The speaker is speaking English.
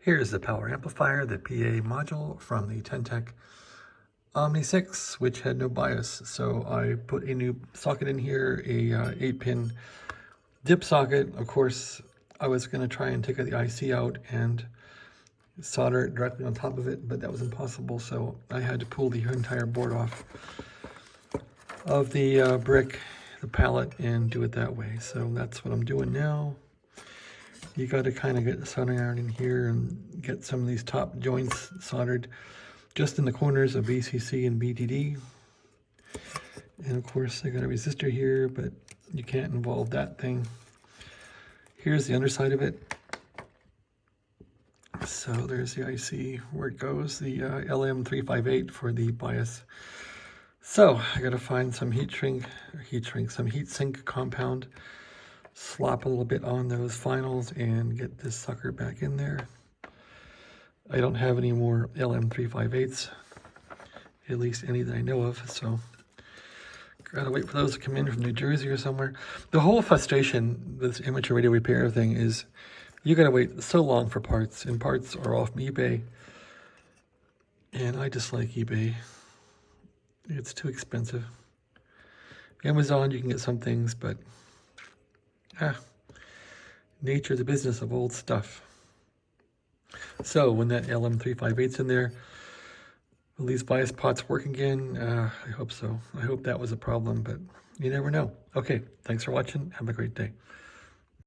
Here's the power amplifier, the PA module from the Tec Omni 6, which had no bias. So I put a new socket in here, a 8-pin dip socket. Of course, I was going to try and take the IC out and solder it directly on top of it, but that was impossible. So I had to pull the entire board off of the brick, the pallet, and do it that way. So that's what I'm doing now. You got to kind of get the soldering iron in here and get some of these top joints soldered just in the corners of VCC and BDD. And of course, I got a resistor here, but you can't involve that thing. Here's the underside of it. So there's the IC where it goes, the LM358 for the bias. So I got to find some some heat sink compound, slop a little bit on those finals and get this sucker back in there. I don't have any more LM358s, at least any that I know of, so gotta wait for those to come in from New Jersey or somewhere. The whole frustration, this amateur radio repair thing, is you gotta wait so long for parts, and parts are off eBay, and I dislike eBay. It's too expensive. Amazon, you can get some things, but nature is the business of old stuff. So when that LM358's in there, will these bias pots work again? I hope so. I hope that was a problem, but you never know. Okay, thanks for watching. Have a great day.